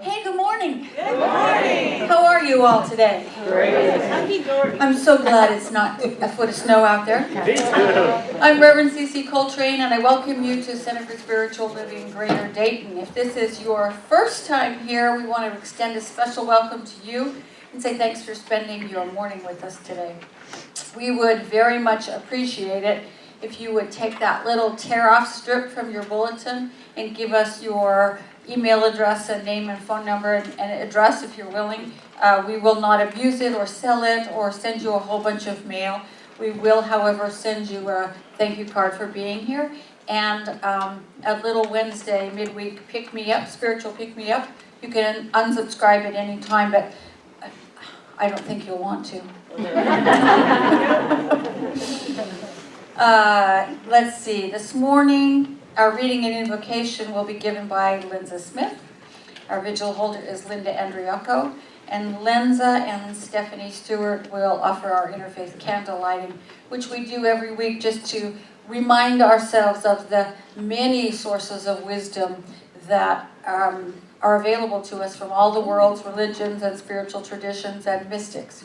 Hey, good morning. Good morning. How are you all today? Great. I'm so glad it's not a foot of snow out there. Me too. I'm Reverend C.C. Coltrane, and I welcome you to Center for Spiritual Living Greater Dayton. If this is your first time here, we want to extend a special welcome to you and say thanks for spending your morning with us today. We would very much appreciate it if you would take that little tear-off strip from your bulletin and give us your email address and name and phone number and address if you're willing. We will not abuse it or sell it or send you a whole bunch of mail. We will, however, send you a thank you card for being here and a little Wednesday midweek pick-me-up, spiritual pick-me-up. You can unsubscribe at any time, but I don't think you'll want to. Let's see, this morning our reading and invocation will be given by Linda Smith. Our vigil holder is Linda Andriaco, and Lenza and Stephanie Stewart will offer our interfaith candle lighting, which we do every week just to remind ourselves of the many sources of wisdom that are available to us from all the world's religions and spiritual traditions and mystics.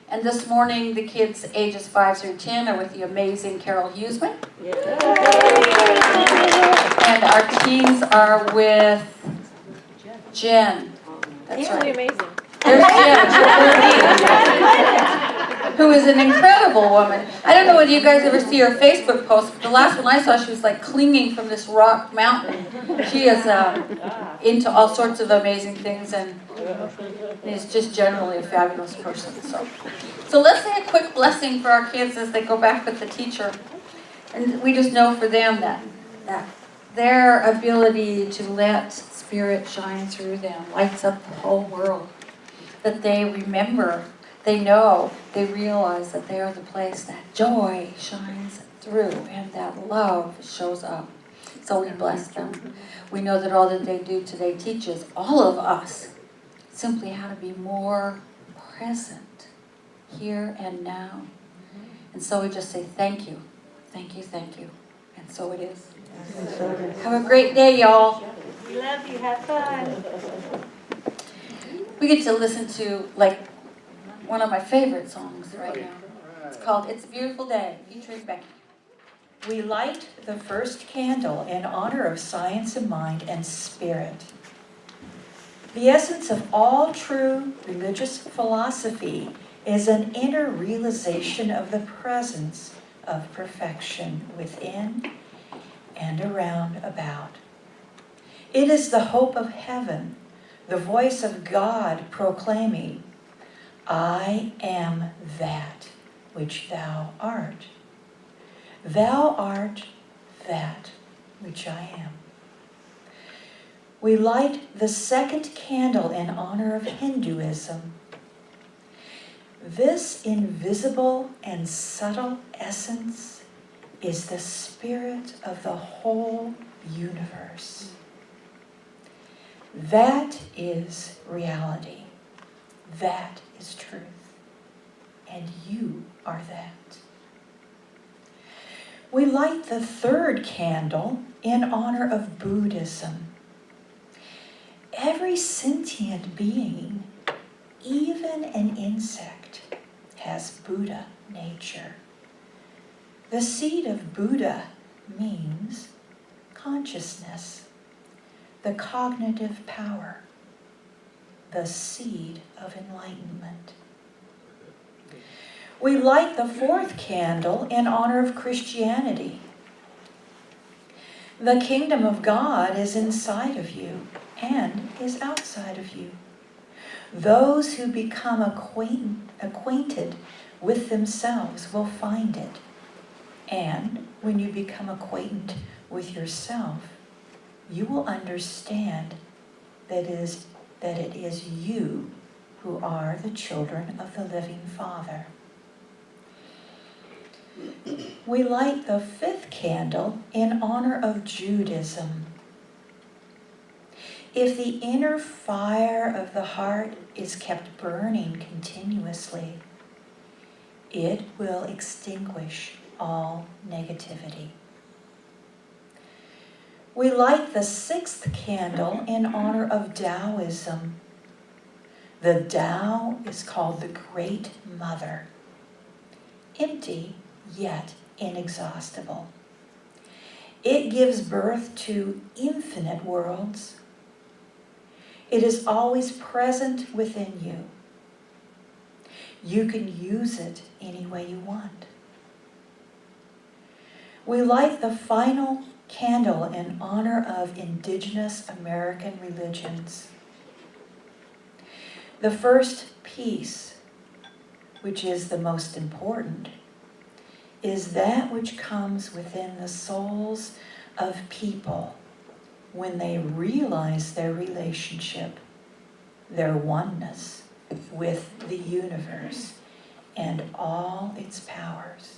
And this morning, the kids ages 5 through 10 are with the amazing Carol Huseman. And our teens are with Jen. That's right. Amazing. There's Jen, who is an incredible woman. I don't know whether you guys ever see her Facebook post, but the last one I saw, she was like clinging from this rock mountain. She is into all sorts of amazing things and is just generally a fabulous person. So let's say a quick blessing for our kids as they go back with the teacher. And we just know for them that their ability to let Spirit shine through them lights up the whole world. That they remember, they know, they realize that they are the place that joy shines through and that love shows up. So we bless them. We know that all that they do today teaches all of us simply how to be more present here and now. And so we just say thank you, thank you, thank you. And so it is. Have a great day, y'all. We love you. Have fun. We get to listen to like one of my favorite songs right now. It's called It's a Beautiful Day, featuring Becky. We light the first candle in honor of science of mind and spirit. The essence of all true religious philosophy is an inner realization of the presence of perfection within and around about. It is the hope of heaven, the voice of God proclaiming, I am that which thou art. Thou art that which I am. We light the second candle in honor of Hinduism. This invisible and subtle essence is the spirit of the whole universe. That is reality. That is truth. And you are that. We light the third candle in honor of Buddhism. Every sentient being, even an insect, has Buddha nature. The seed of Buddha means consciousness, the cognitive power, the seed of enlightenment. We light the fourth candle in honor of Christianity. The kingdom of God is inside of you and is outside of you. Those who become acquainted with themselves will find it. And when you become acquainted with yourself, you will understand that it is you who are the children of the living Father. We light the fifth candle in honor of Judaism. If the inner fire of the heart is kept burning continuously, it will extinguish all negativity. We light the 6th candle in honor of Taoism. The Tao is called the Great Mother, empty yet inexhaustible. It gives birth to infinite worlds. It is always present within you. You can use it any way you want. We light the final candle in honor of indigenous American religions. The first piece, which is the most important, is that which comes within the souls of people when they realize their relationship, their oneness with the universe and all its powers.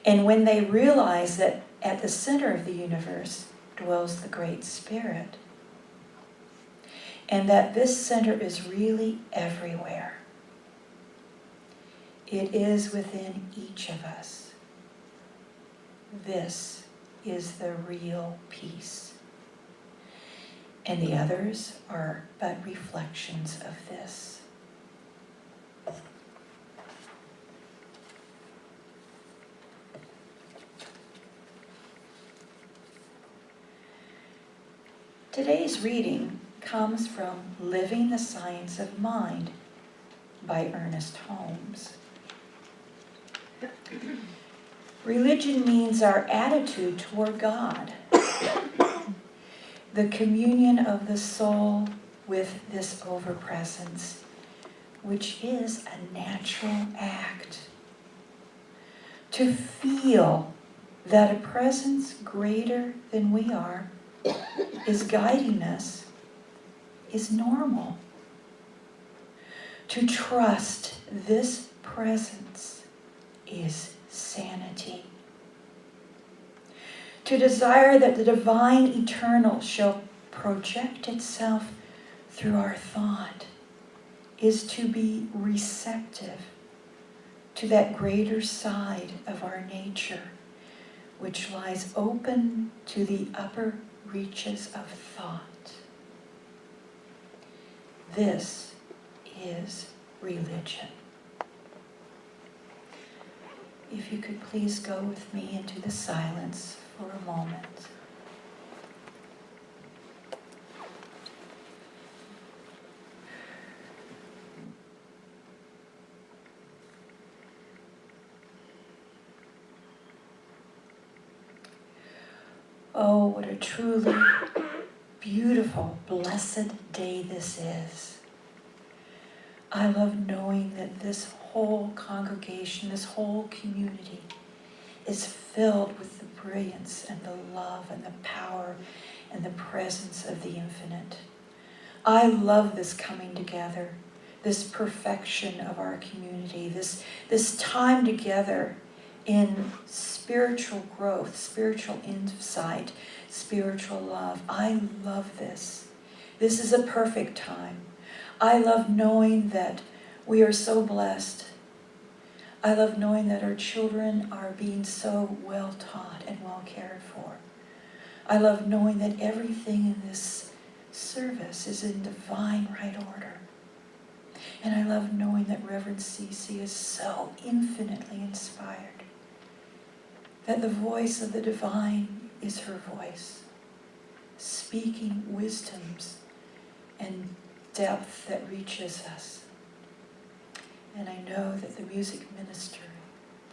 And when they realize that at the center of the universe dwells the Great Spirit, and that this center is really everywhere. It is within each of us. This is the real peace. And the others are but reflections of this. Today's reading comes from Living the Science of Mind by Ernest Holmes. Religion means our attitude toward God, the communion of the soul with this overpresence, which is a natural act. To feel that a presence greater than we are is guiding us is normal. To trust this presence is sanity. To desire that the divine eternal shall project itself through our thought is to be receptive to that greater side of our nature, which lies open to the upper reaches of thought. This is religion. If you could please go with me into the silence for a moment. Oh, what a truly beautiful, blessed day this is. I love knowing that this whole congregation, this whole community is filled with the brilliance and the love and the power and the presence of the infinite. I love this coming together, this perfection of our community, this time together in spiritual growth, spiritual insight, spiritual love. I love this. This is a perfect time. I love knowing that we are so blessed. I love knowing that our children are being so well taught and well cared for. I love knowing that everything in this service is in divine right order. And I love knowing that Reverend Cece is so infinitely inspired, that the voice of the divine is her voice, speaking wisdoms and depth that reaches us. And I know that the music minister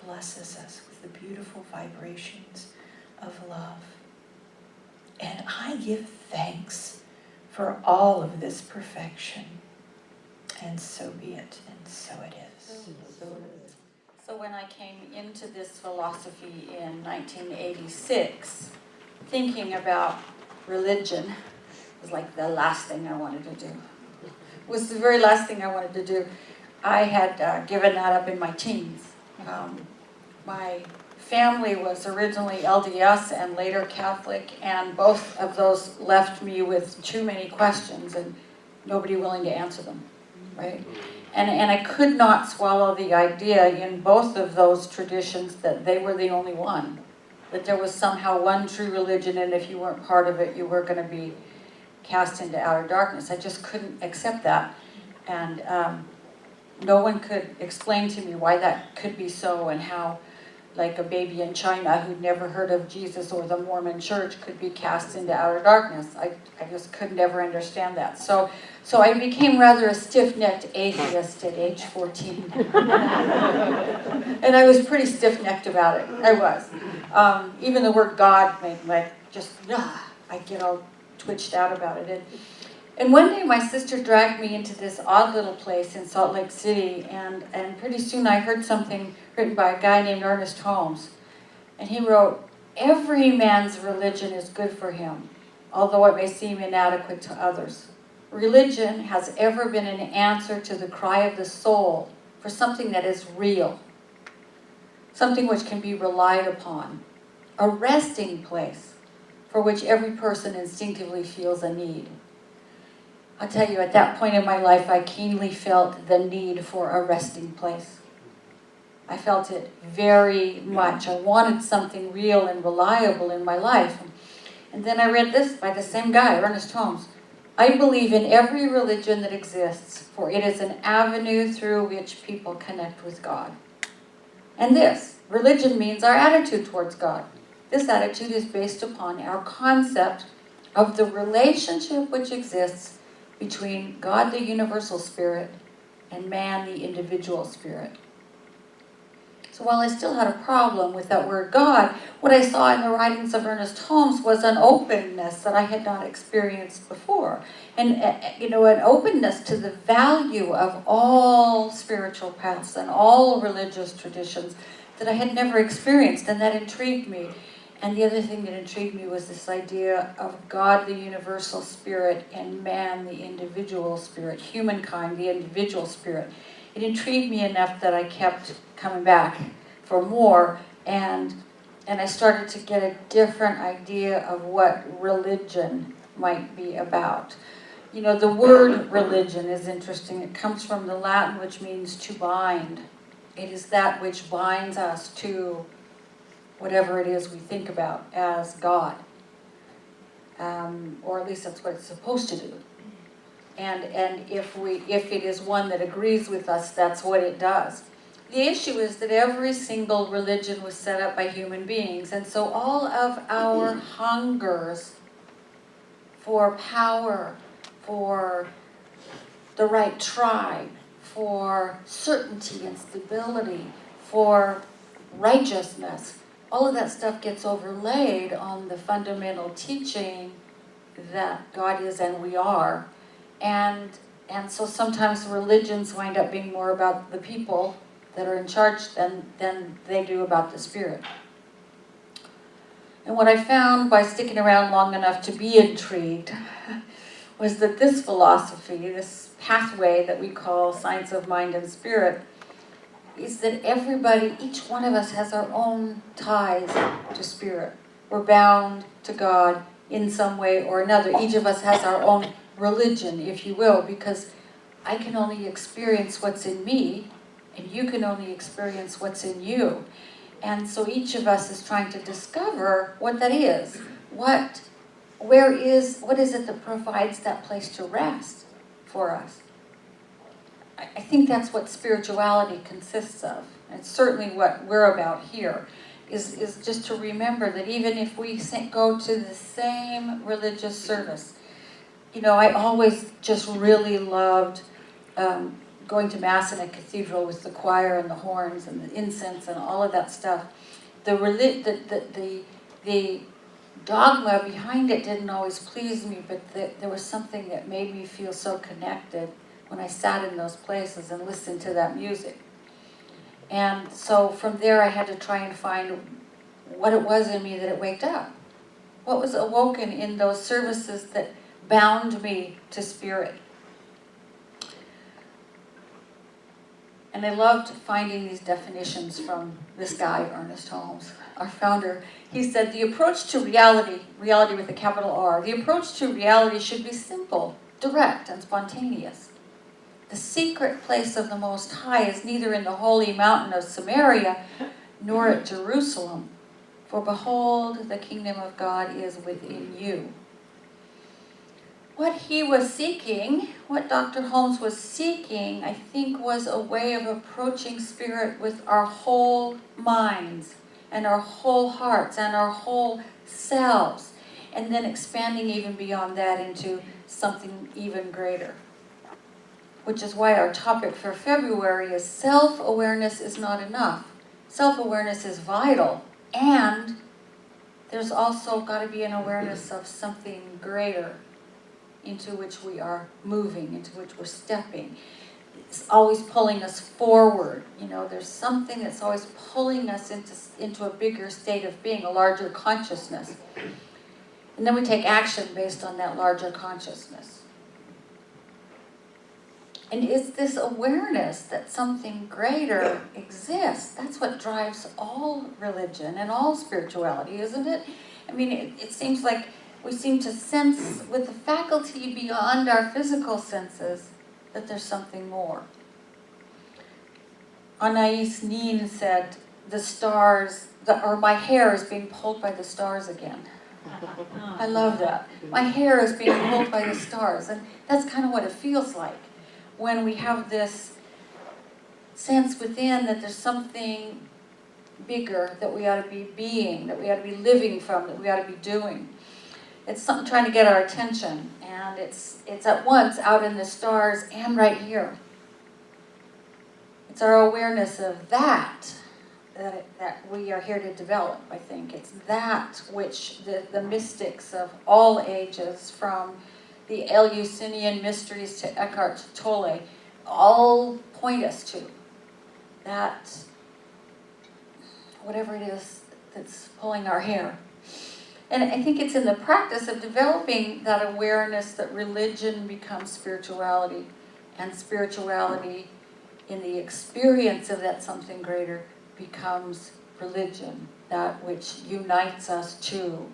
blesses us with the beautiful vibrations of love. And I give thanks for all of this perfection. And so be it, and so it is. So when I came into this philosophy in 1986, thinking about religion was like the last thing I wanted to do. It was the very last thing I wanted to do. I had given that up in my teens. My family was originally LDS and later Catholic, and both of those left me with too many questions and nobody willing to answer them, right? And I could not swallow the idea in both of those traditions that they were the only one that there was somehow one true religion, and if you weren't part of it, you were going to be cast into outer darkness. I just couldn't accept that. And no one could explain to me why that could be so, and how, like a baby in China who'd never heard of Jesus or the Mormon church could be cast into outer darkness. I just couldn't ever understand that. So I became rather a stiff-necked atheist at age 14. And I was pretty stiff-necked about it. I was. Even the word God made me I get all twitched out about it. And one day my sister dragged me into this odd little place in Salt Lake City, and pretty soon I heard something written by a guy named Ernest Holmes. And he wrote, "Every man's religion is good for him, although it may seem inadequate to others. Religion has ever been an answer to the cry of the soul for something that is real, something which can be relied upon, a resting place for which every person instinctively feels a need." I'll tell you, at that point in my life, I keenly felt the need for a resting place. I felt it very much. I wanted something real and reliable in my life. And then I read this by the same guy, Ernest Holmes. "I believe in every religion that exists, for it is an avenue through which people connect with God." And this, religion means our attitude towards God. This attitude is based upon our concept of the relationship which exists between God, the universal spirit, and man, the individual spirit. So while I still had a problem with that word God, what I saw in the writings of Ernest Holmes was an openness that I had not experienced before. And, an openness to the value of all spiritual paths and all religious traditions that I had never experienced, and that intrigued me. And the other thing that intrigued me was this idea of God, the universal spirit, and man, the individual spirit, humankind, the individual spirit. It intrigued me enough that I kept coming back for more, and I started to get a different idea of what religion might be about. The word religion is interesting. It comes from the Latin, which means to bind. It is that which binds us to whatever it is we think about as God. Or at least that's what it's supposed to do. And if it is one that agrees with us, that's what it does. The issue is that every single religion was set up by human beings, and so all of our hungers for power, for the right tribe, for certainty and stability, for righteousness, all of that stuff gets overlaid on the fundamental teaching that God is and we are. And so sometimes religions wind up being more about the people that are in charge than they do about the spirit. And what I found by sticking around long enough to be intrigued was that this philosophy, this pathway that we call science of mind and spirit, is that everybody, each one of us has our own ties to spirit. We're bound to God in some way or another. Each of us has our own religion, if you will, because I can only experience what's in me, and you can only experience what's in you. And so each of us is trying to discover what that is. What is it that provides that place to rest for us? I think that's what spirituality consists of. And it's certainly what we're about here, is just to remember that even if we go to the same religious service, I always just really loved going to Mass in a cathedral with the choir and the horns and the incense and all of that stuff. The dogma behind it didn't always please me, but there was something that made me feel so connected when I sat in those places and listened to that music. And so from there I had to try and find what it was in me that it waked up. What was awoken in those services that bound me to spirit. And I loved finding these definitions from this guy, Ernest Holmes, our founder. He said, the approach to reality with a capital R, the approach to reality should be simple, direct, and spontaneous. The secret place of the Most High is neither in the holy mountain of Samaria nor at Jerusalem, For behold, the kingdom of God is within you. What he was seeking, what Dr. Holmes was seeking, I think, was a way of approaching spirit with our whole minds and our whole hearts and our whole selves, and then expanding even beyond that into something even greater. Which is why our topic for February is self-awareness is not enough. Self-awareness is vital, and there's also got to be an awareness of something greater into which we are moving, into which we're stepping. It's always pulling us forward. You know, there's something that's always pulling us into a bigger state of being, a larger consciousness. And then we take action based on that larger consciousness. And it's this awareness that something greater exists. That's what drives all religion and all spirituality, isn't it? I mean, it seems like we seem to sense with the faculty beyond our physical senses that there's something more. Anais Nin said, the stars, or my hair is being pulled by the stars again. I love that. My hair is being pulled by the stars. And that's kind of what it feels like when we have this sense within that there's something bigger that we ought to be being, that we ought to be living from, that we ought to be doing. It's something trying to get our attention, and it's at once out in the stars and right here. It's our awareness of that we are here to develop, I think. It's that which the mystics of all ages, from the Eleusinian mysteries to Eckhart Tolle, all point us to. That, whatever it is that's pulling our hair. And I think it's in the practice of developing that awareness that religion becomes spirituality, and spirituality in the experience of that something greater becomes religion, that which unites us to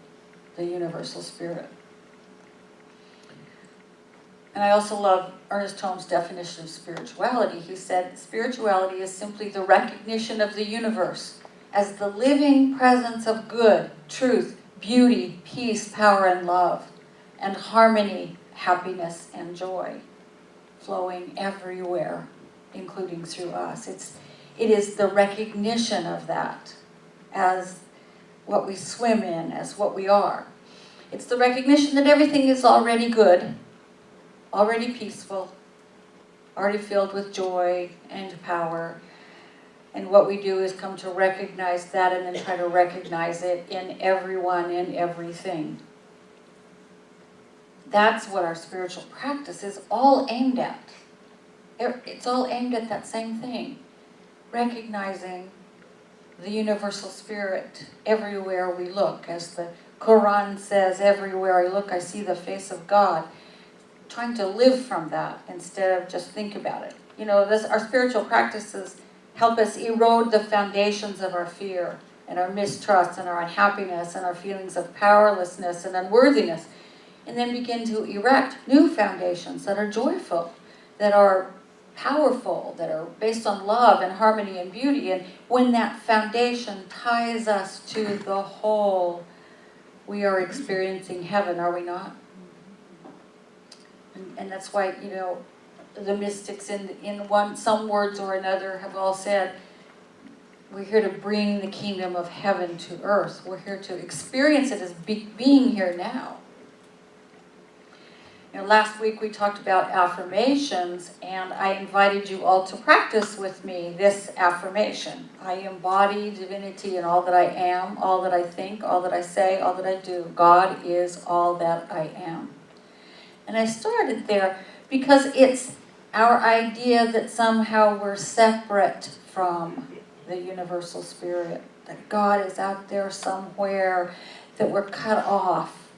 the universal spirit. And I also love Ernest Holmes' definition of spirituality. He said, spirituality is simply the recognition of the universe as the living presence of good, truth, beauty, peace, power, and love, and harmony, happiness, and joy, flowing everywhere, including through us. It is the recognition of that as what we swim in, as what we are. It's the recognition that everything is already good, already peaceful, already filled with joy and power. And what we do is come to recognize that and then try to recognize it in everyone and everything. That's what our spiritual practice is all aimed at. It's all aimed at that same thing. Recognizing the universal spirit everywhere we look. As the Quran says, everywhere I look, I see the face of God. Trying to live from that instead of just think about it. You know, our spiritual practices help us erode the foundations of our fear and our mistrust and our unhappiness and our feelings of powerlessness and unworthiness, and then begin to erect new foundations that are joyful, that are powerful, that are based on love and harmony and beauty. And when that foundation ties us to the whole, we are experiencing heaven, are we not? And that's why, you know, the mystics in some words or another have all said, we're here to bring the kingdom of heaven to earth. We're here to experience it as being here now. You know, last week we talked about affirmations, and I invited you all to practice with me this affirmation. I embody divinity in all that I am, all that I think, all that I say, all that I do. God is all that I am. And I started there because it's our idea that somehow we're separate from the universal spirit, that God is out there somewhere, that we're cut off.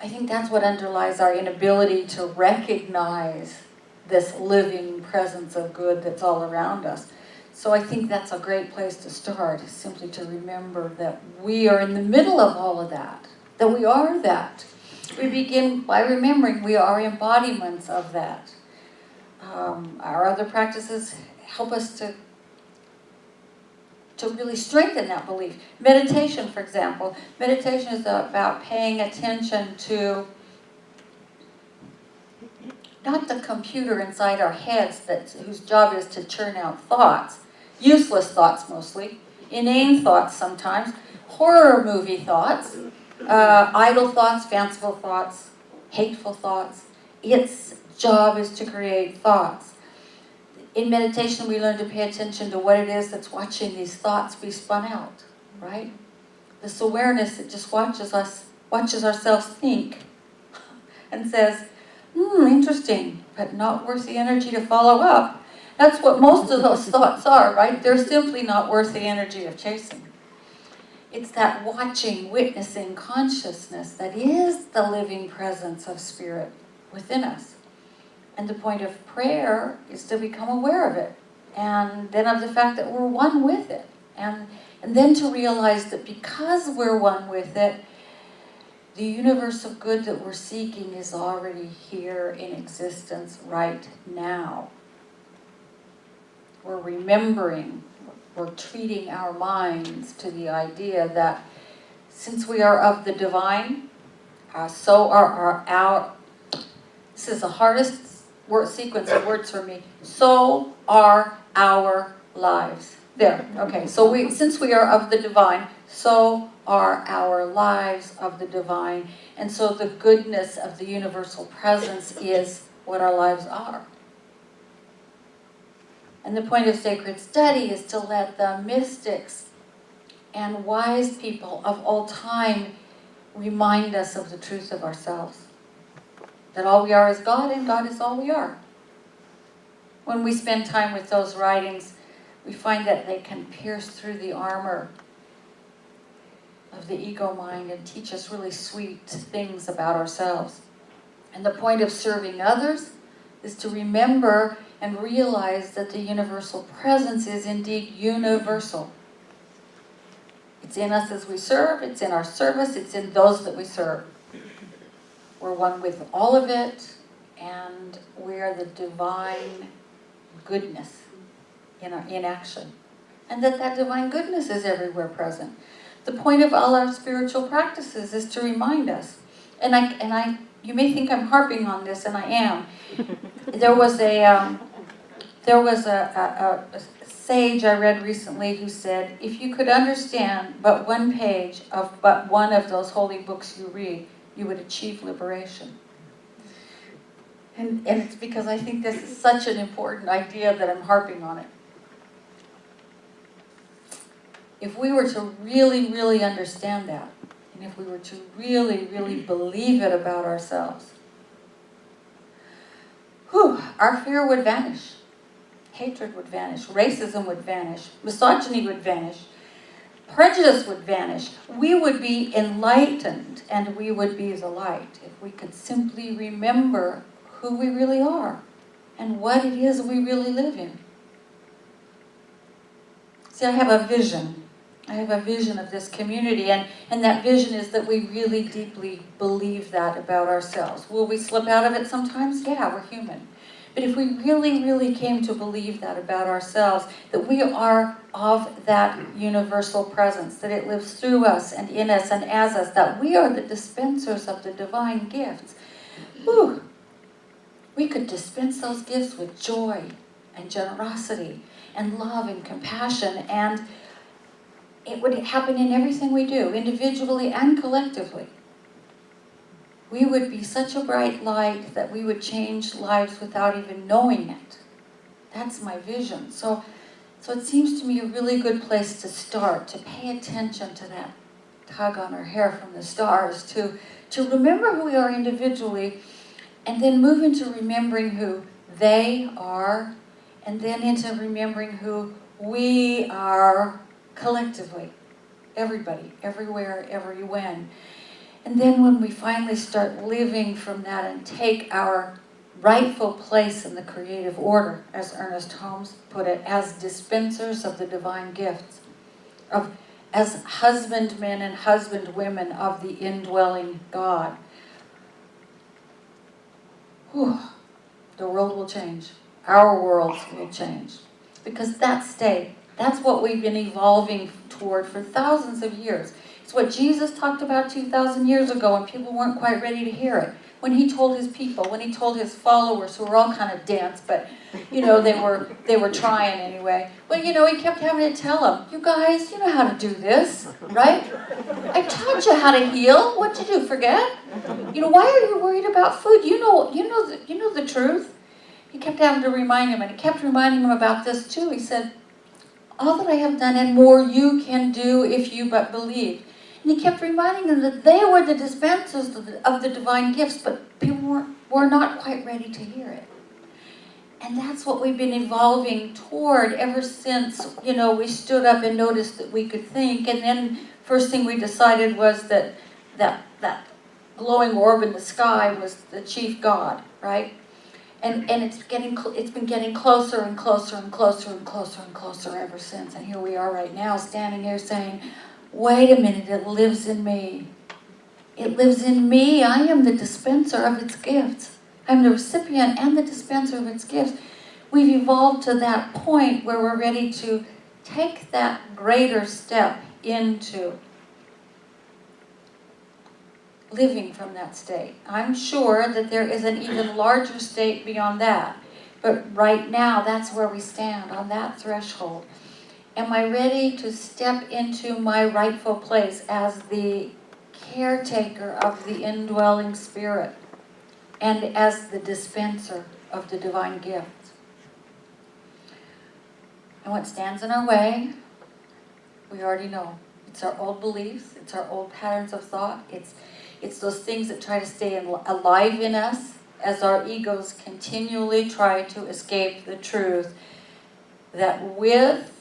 I think that's what underlies our inability to recognize this living presence of good that's all around us. So I think that's a great place to start, is simply to remember that we are in the middle of all of that we are that. We begin by remembering we are embodiments of that. Our other practices help us to to really strengthen that belief. Meditation, for example. Meditation is about paying attention to not the computer inside our heads whose job is to churn out thoughts, useless thoughts mostly, inane thoughts sometimes, horror movie thoughts, idle thoughts, fanciful thoughts, hateful thoughts. Its job is to create thoughts. In meditation, we learn to pay attention to what it is that's watching these thoughts be spun out, right? This awareness that just watches ourselves think and says, interesting, but not worth the energy to follow up. That's what most of those thoughts are, right? They're simply not worth the energy of chasing. It's that watching, witnessing consciousness that is the living presence of spirit within us. And the point of prayer is to become aware of it. And then of the fact that we're one with it. And then to realize that because we're one with it, the universe of good that we're seeking is already here in existence right now. We're remembering, we're treating our minds to the idea that since we are of the divine, so are our this is the hardest sequence of words for me, so are our lives. There, okay, so since we are of the divine, so are our lives of the divine. And so the goodness of the universal presence is what our lives are. And the point of sacred study is to let the mystics and wise people of all time remind us of the truth of ourselves. That all we are is God, and God is all we are. When we spend time with those writings, we find that they can pierce through the armor of the ego mind and teach us really sweet things about ourselves. And the point of serving others is to remember and realize that the universal presence is indeed universal. It's in us as we serve, it's in our service, it's in those that we serve. We're one with all of it, and we are the divine goodness in action. And that divine goodness is everywhere present. The point of all our spiritual practices is to remind us. And you may think I'm harping on this, and I am. There was a sage I read recently who said, if you could understand but one page of but one of those holy books you read, you would achieve liberation. And it's because I think this is such an important idea that I'm harping on it. If we were to really, really understand that, and if we were to really, really believe it about ourselves, our fear would vanish. Hatred would vanish. Racism would vanish. Misogyny would vanish. Prejudice would vanish. We would be enlightened, and we would be the light if we could simply remember who we really are and what it is we really live in. See, I have a vision. I have a vision of this community, and that vision is that we really deeply believe that about ourselves. Will we slip out of it sometimes? Yeah, we're human. But if we really, really came to believe that about ourselves, that we are of that universal presence, that it lives through us and in us and as us, that we are the dispensers of the divine gifts, we could dispense those gifts with joy and generosity and love and compassion, and it would happen in everything we do, individually and collectively. We would be such a bright light that we would change lives without even knowing it. That's my vision. So it seems to me a really good place to start, to pay attention to that tug on our hair from the stars, to remember who we are individually, and then move into remembering who they are, and then into remembering who we are collectively. Everybody, everywhere, every when. And then when we finally start living from that and take our rightful place in the creative order, as Ernest Holmes put it, as dispensers of the divine gifts, as husbandmen and husbandwomen of the indwelling God, the world will change. Our worlds will change. Because that state That's what we've been evolving toward for thousands of years. It's what Jesus talked about 2,000 years ago, and people weren't quite ready to hear it. When he told his people, when he told his followers, who were all kind of dense, but they were trying anyway. But he kept having to tell them, you guys, you know how to do this, right? I taught you how to heal. What'd you do? Forget? Why are you worried about food? You know the truth. He kept having to remind him, and he kept reminding him about this too. He said, all that I have done and more you can do if you but believe. And he kept reminding them that they were the dispensers of the divine gifts, but people were not quite ready to hear it. And that's what we've been evolving toward ever since, we stood up and noticed that we could think. And then first thing we decided was that glowing orb in the sky was the chief god, right? And it's been getting closer and closer and closer and closer and closer ever since. And here we are right now, standing here saying, wait a minute, it lives in me. It lives in me. I am the dispenser of its gifts. I'm the recipient and the dispenser of its gifts. We've evolved to that point where we're ready to take that greater step into living from that state. I'm sure that there is an even larger state beyond that. But right now, that's where we stand, on that threshold. Am I ready to step into my rightful place as the caretaker of the indwelling spirit and as the dispenser of the divine gifts? And what stands in our way, we already know. It's our old beliefs, it's our old patterns of thought, it's those things that try to stay alive in us as our egos continually try to escape the truth that with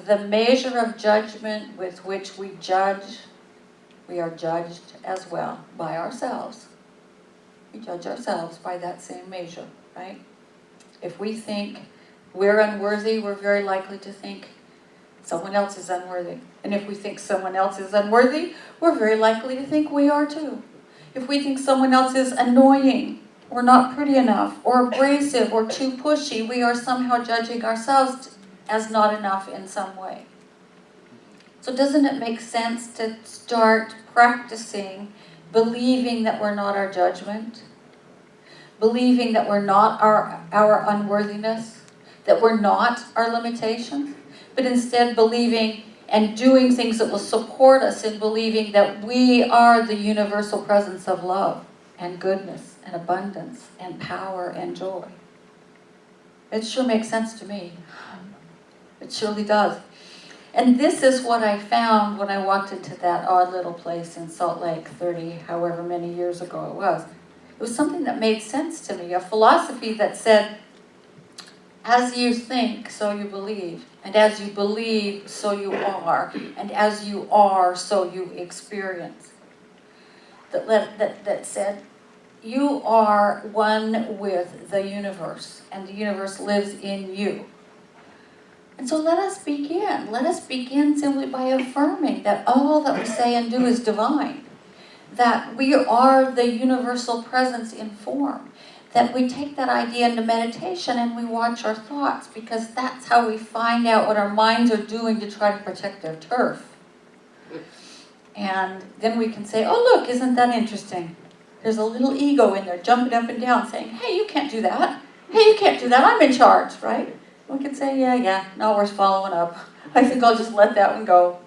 the measure of judgment with which we judge, we are judged as well by ourselves. We judge ourselves by that same measure, right? If we think we're unworthy, we're very likely to think someone else is unworthy. And if we think someone else is unworthy, we're very likely to think we are too. If we think someone else is annoying, or not pretty enough, or abrasive, or too pushy, we are somehow judging ourselves as not enough in some way. So doesn't it make sense to start practicing believing that we're not our judgment? Believing that we're not our unworthiness? That we're not our limitations? But instead believing and doing things that will support us in believing that we are the universal presence of love and goodness and abundance and power and joy. It sure makes sense to me. It surely does. And this is what I found when I walked into that odd little place in Salt Lake 30, however many years ago it was. It was something that made sense to me, a philosophy that said, as you think, so you believe. And as you believe, so you are. And as you are, so you experience. That said, you are one with the universe, and the universe lives in you. And so let us begin. Let us begin simply by affirming that all that we say and do is divine. That we are the universal presence in form. That we take that idea into meditation and we watch our thoughts, because that's how we find out what our minds are doing to try to protect their turf. And then we can say, oh look, isn't that interesting? There's a little ego in there jumping up and down saying, hey, you can't do that. Hey, you can't do that. I'm in charge, right? We can say, yeah, not worth following up. I think I'll just let that one go.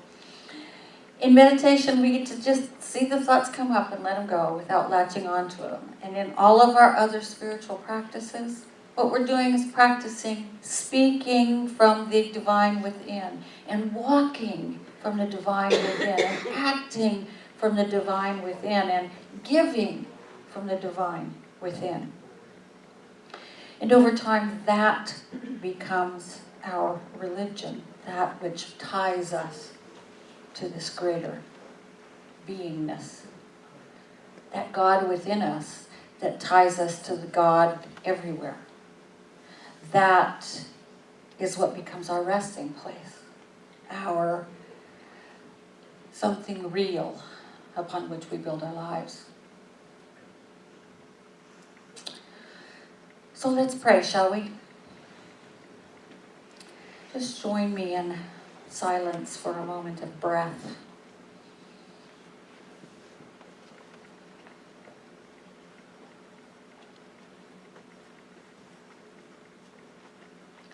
In meditation, we get to just see the thoughts come up and let them go without latching onto them. And in all of our other spiritual practices, what we're doing is practicing speaking from the divine within and walking from the divine within and acting from the divine within and giving from the divine within. And over time, that becomes our religion, that which ties us to this greater beingness. That God within us that ties us to the God everywhere. That is what becomes our resting place, our something real upon which we build our lives. So let's pray, shall we? Just join me in silence for a moment of breath.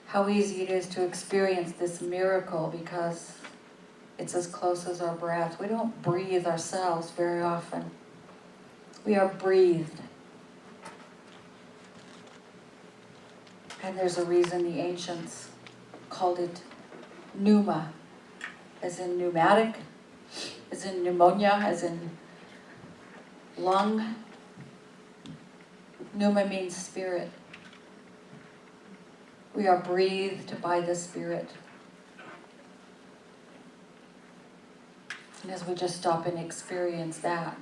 How easy it is to experience this miracle because it's as close as our breath. We don't breathe ourselves very often. We are breathed. And there's a reason the ancients called it pneuma, as in pneumatic, as in pneumonia, as in lung. Pneuma means spirit. We are breathed by the Spirit. And as we just stop and experience that,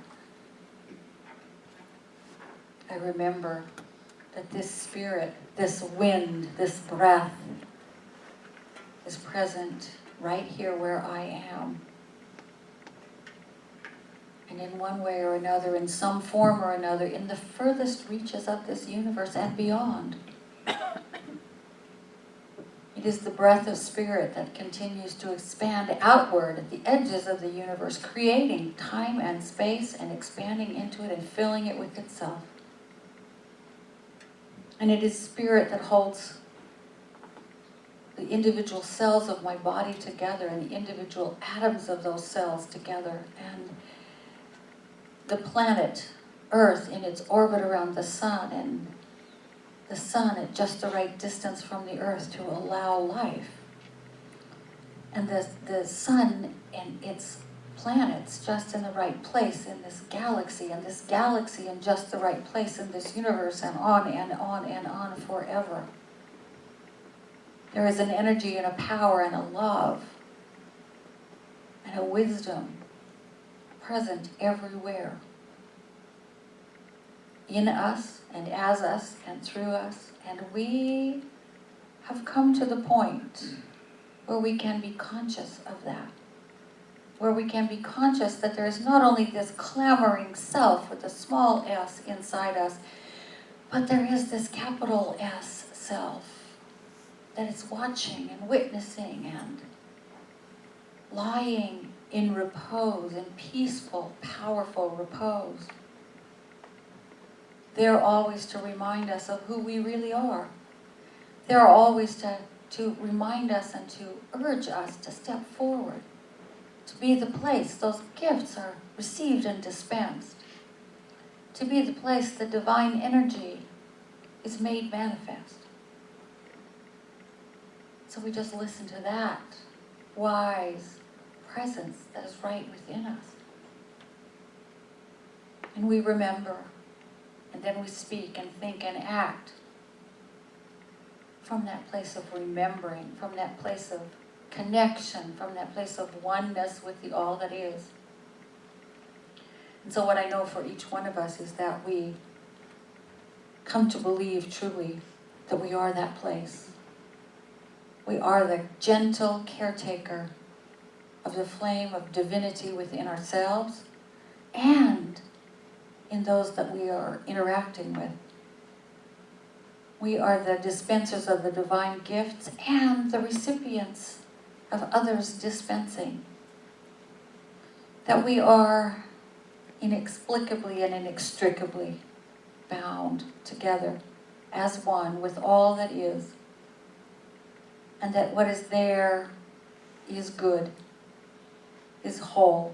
I remember that this Spirit, this wind, this breath is present right here where I am. And in one way or another, in some form or another, in the furthest reaches of this universe and beyond. It is the breath of Spirit that continues to expand outward at the edges of the universe, creating time and space and expanding into it and filling it with itself. And it is Spirit that holds the individual cells of my body together and the individual atoms of those cells together. And the planet, Earth, in its orbit around the sun, and the sun at just the right distance from the earth to allow life. And the sun and its planets just in the right place in this galaxy, and this galaxy in just the right place in this universe, and on and on and on forever. There is an energy and a power and a love and a wisdom present everywhere. In us and as us and through us, and we have come to the point where we can be conscious of that, where we can be conscious that there is not only this clamoring self with a small s inside us, but there is this capital S self that is watching and witnessing and lying in repose, in peaceful, powerful repose. They're always to remind us of who we really are. They're always to remind us and to urge us to step forward, to be the place those gifts are received and dispensed, to be the place the divine energy is made manifest. So we just listen to that wise presence that is right within us. And we remember. And then we speak and think and act from that place of remembering, from that place of connection, from that place of oneness with the all that is. And so what I know for each one of us is that we come to believe truly that we are that place. We are the gentle caretaker of the flame of divinity within ourselves and in those that we are interacting with. We are the dispensers of the divine gifts and the recipients of others dispensing. That we are inexplicably and inextricably bound together as one with all that is. And that what is there is good, is whole,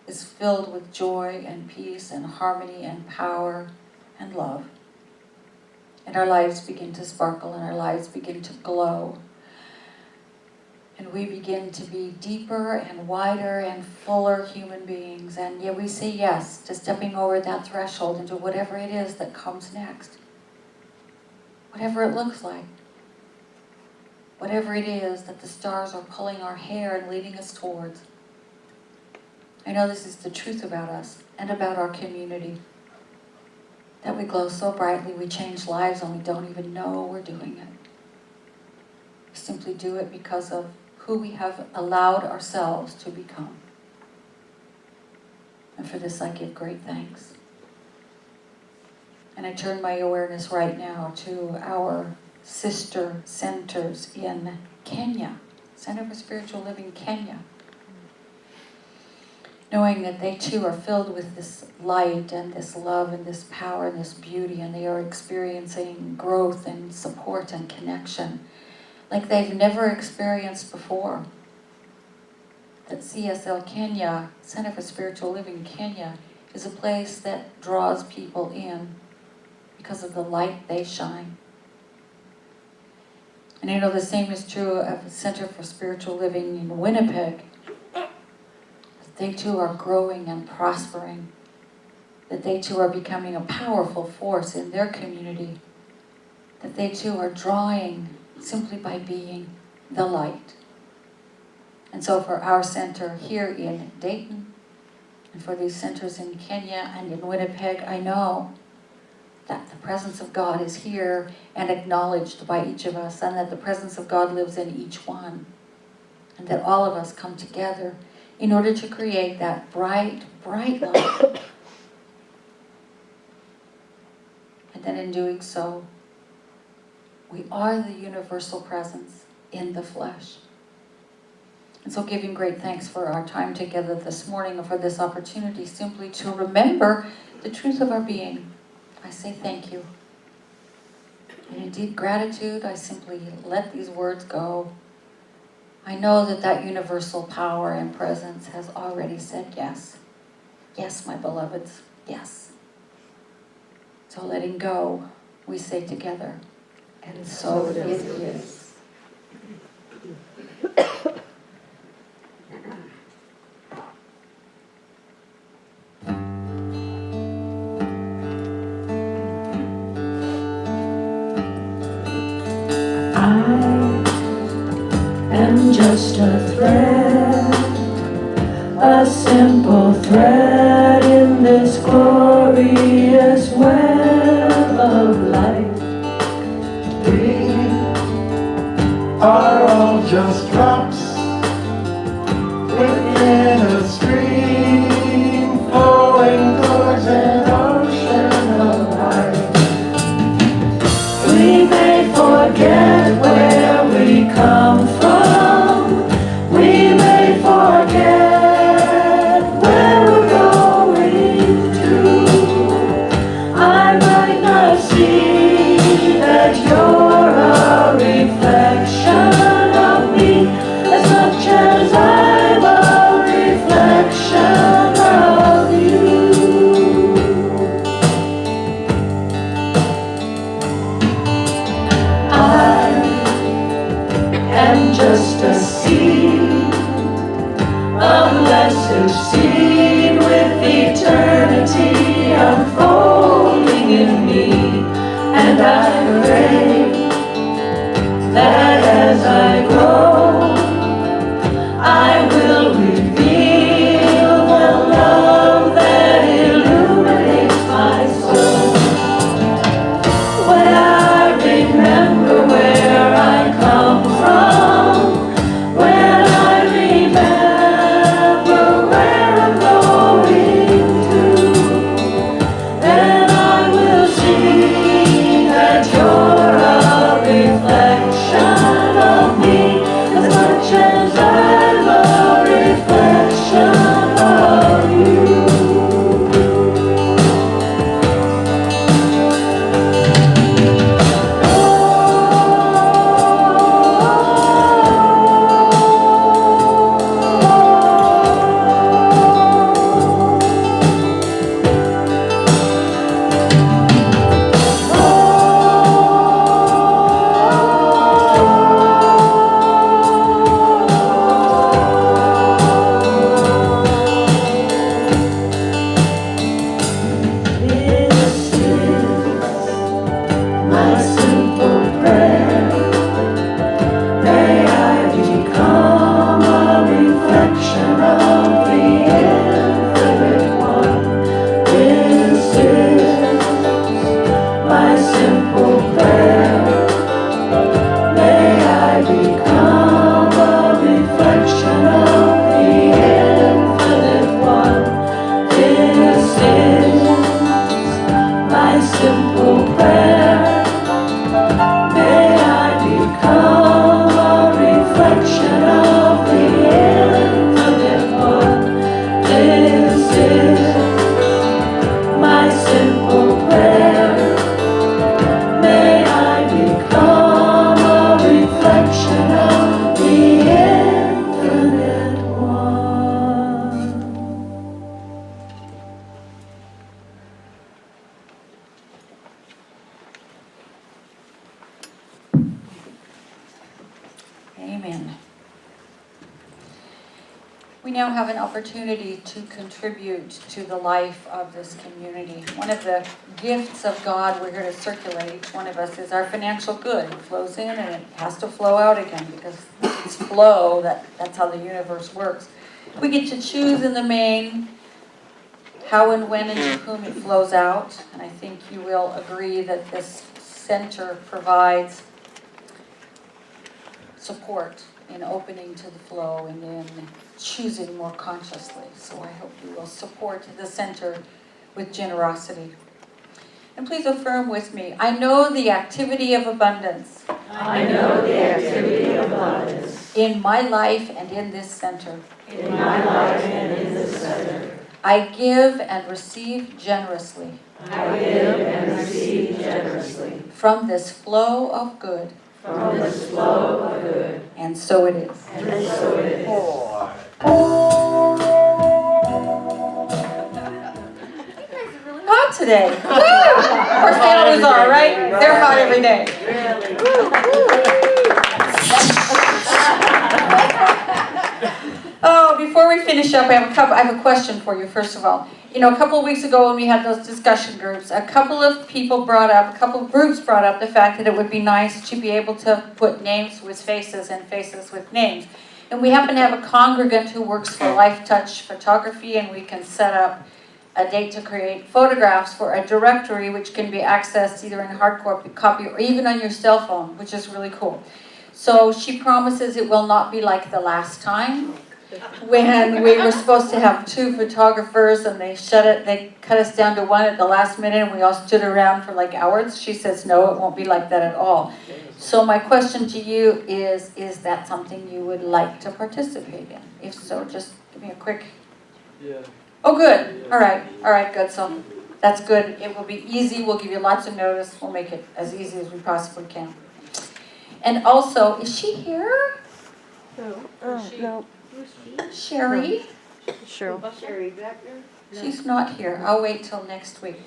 is filled with joy and peace and harmony and power and love. And our lives begin to sparkle and our lives begin to glow. And we begin to be deeper and wider and fuller human beings. And yet we say yes to stepping over that threshold into whatever it is that comes next. Whatever it looks like. Whatever it is that the stars are pulling our hair and leading us towards. I know this is the truth about us and about our community. That we glow so brightly, we change lives and we don't even know we're doing it. We simply do it because of who we have allowed ourselves to become. And for this I give great thanks. And I turn my awareness right now to our sister centers in Kenya, Center for Spiritual Living Kenya, knowing that they too are filled with this light and this love and this power and this beauty, and they are experiencing growth and support and connection like they've never experienced before. That CSL Kenya, Center for Spiritual Living Kenya, is a place that draws people in because of the light they shine. And I know the same is true of the Center for Spiritual Living in Winnipeg. They too are growing and prospering. That they too are becoming a powerful force in their community. That they too are drawing simply by being the light. And so for our center here in Dayton, and for these centers in Kenya and in Winnipeg, I know that the presence of God is here and acknowledged by each of us, and that the presence of God lives in each one. And that all of us come together in order to create that bright, bright light. And then in doing so, we are the universal presence in the flesh. And so giving great thanks for our time together this morning and for this opportunity simply to remember the truth of our being. I say thank you. And in deep gratitude, I simply let these words go. I know that that universal power and presence has already said yes. Yes, my beloveds, yes. So letting go, we say together, and so it is. I'm just a thread, a simple thread in this glorious web of light. We are all just drops within a stream flowing towards an ocean of light. We may forget where we come from. We may forget where we're going. we now have an opportunity to contribute to the life of this community. One of the gifts of God we're here to circulate, each one of us, is our financial good. It flows in and it has to flow out again because it's flow, that's how the universe works. We get to choose in the main how and when and to whom it flows out. And I think you will agree that this center provides support in opening to the flow and in choosing more consciously. So I hope you will support the center with generosity. And please affirm with me, I know the activity of abundance. I know the activity of abundance In my life and in this center. in my life and in this center. I give and receive generously. I give and receive generously From this flow of good. from this flow of good. And so it is. And so it is. Hot today. Woo! Of course they always are, right? They're hot every day. Oh, before we finish up, I have a question for you, first of all. You know, a couple of weeks ago when we had those discussion groups, a couple of groups brought up the fact that it would be nice to be able to put names with faces and faces with names. And we happen to have a congregant who works for Life Touch Photography, and we can set up a date to create photographs for a directory which can be accessed either in hard copy or even on your cell phone, which is really cool. So she promises it will not be like the last time when we were supposed to have 2 photographers and they cut us down to 1 at the last minute and we all stood around for like hours. She says, no, it won't be like that at all. So my question to you is that something you would like to participate in? If so, just give me a quick... Yeah. Oh, good. All right, good. So that's good. It will be easy. We'll give you lots of notice. We'll make it as easy as we possibly can. And also, is she here? No. Sherry? Cheryl. She's not here. I'll wait till next week.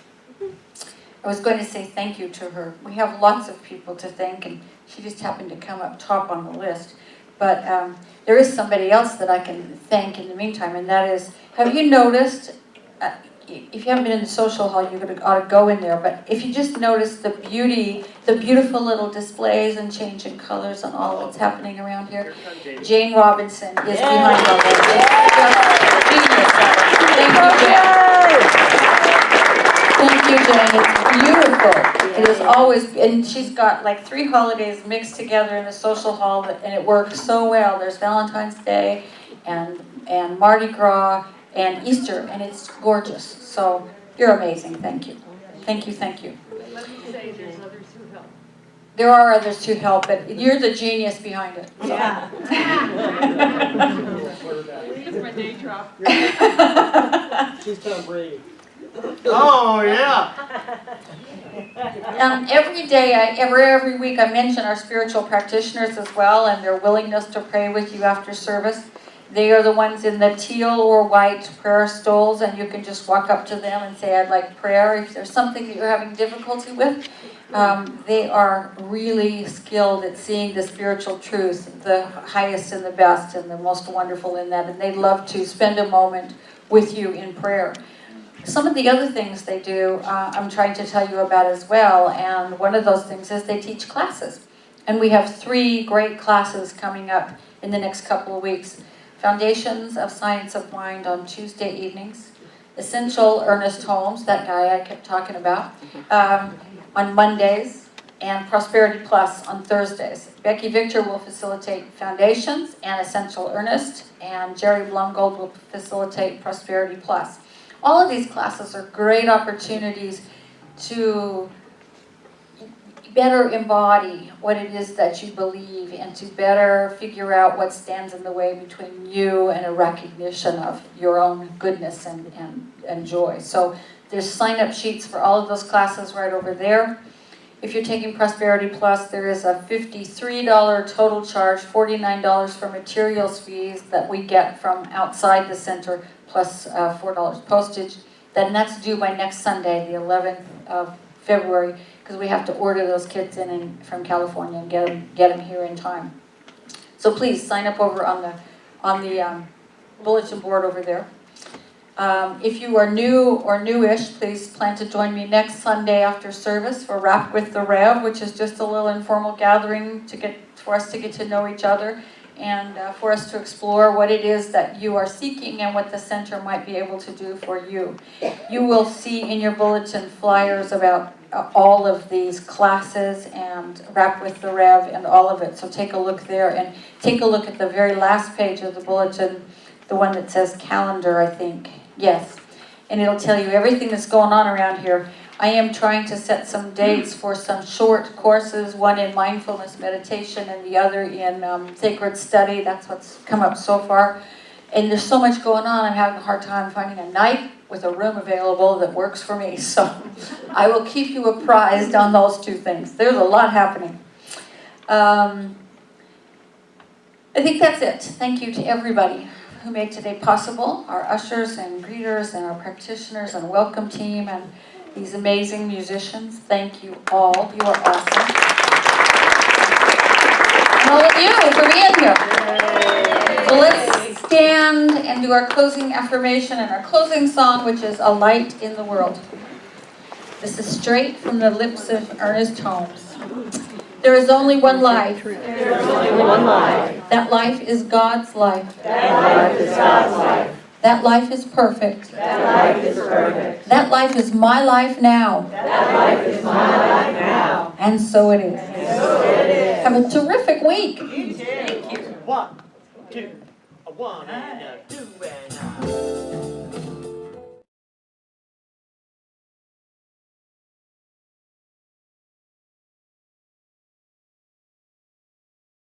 I was going to say thank you to her. We have lots of people to thank, and she just happened to come up top on the list. But there is somebody else that I can thank in the meantime, and that is, have you noticed, if you haven't been in the social hall, you ought to go in there, but if you just notice the beautiful little displays and change in colors and all that's happening around here, Jane Robinson is behind all that. Genius. Thank you, Jane. Thank you, Jane. It's beautiful. It is always, and she's got like 3 holidays mixed together in the social hall, and it works so well. There's Valentine's Day and Mardi Gras and Easter, and it's gorgeous. So you're amazing. Thank you. Thank you, thank you. Let me say there's others who help. There are others who help, but you're the genius behind it. So. Yeah. It's my day job. She's Tom Brady. Oh, yeah. Every day, every week, I mention our spiritual practitioners as well, and their willingness to pray with you after service. They are the ones in the teal or white prayer stoles, and you can just walk up to them and say, I'd like prayer. If there's something that you're having difficulty with, they are really skilled at seeing the spiritual truth, the highest and the best and the most wonderful in that, and they love to spend a moment with you in prayer. Some of the other things they do, I'm trying to tell you about as well, and one of those things is they teach classes. And we have 3 great classes coming up in the next couple of weeks. Foundations of Science of Mind on Tuesday evenings. Essential Ernest Holmes, that guy I kept talking about, on Mondays. And Prosperity Plus on Thursdays. Becky Victor will facilitate Foundations and Essential Ernest, and Jerry Blumgold will facilitate Prosperity Plus. All of these classes are great opportunities to better embody what it is that you believe and to better figure out what stands in the way between you and a recognition of your own goodness and joy. So there's sign-up sheets for all of those classes right over there. If you're taking Prosperity Plus, there is a $53 total charge, $49 for materials fees that we get from outside the center, plus $4 postage. Then that's due by next Sunday, the 11th of February, because we have to order those kits in from California and get them here in time. So please sign up over on the bulletin board over there. If you are new or newish, please plan to join me next Sunday after service for Rap with the Rev, which is just a little informal gathering for us to get to know each other and for us to explore what it is that you are seeking and what the center might be able to do for you. You will see in your bulletin flyers about all of these classes and Rap with the Rev and all of it. So take a look there and take a look at the very last page of the bulletin, the one that says calendar, I think. Yes. And it'll tell you everything that's going on around here. I am trying to set some dates for some short courses, one in mindfulness meditation and the other in sacred study. That's what's come up so far. And there's so much going on, I'm having a hard time finding a night with a room available that works for me. So I will keep you apprised on those two things. There's a lot happening. I think that's it. Thank you to everybody who made today possible, our ushers and greeters and our practitioners and welcome team and these amazing musicians. Thank you all. You are awesome. And all of you for being here. So let's stand and do our closing affirmation and our closing song, which is A Light in the World. This is straight from the lips of Ernest Holmes. There is only one life. There is only one life. That life is God's life. That life is God's life. That life is perfect. That life is perfect. That life is my life now. That life is my life now. And so it is. And so it is. Have a terrific week. One, two, a one and a two and a.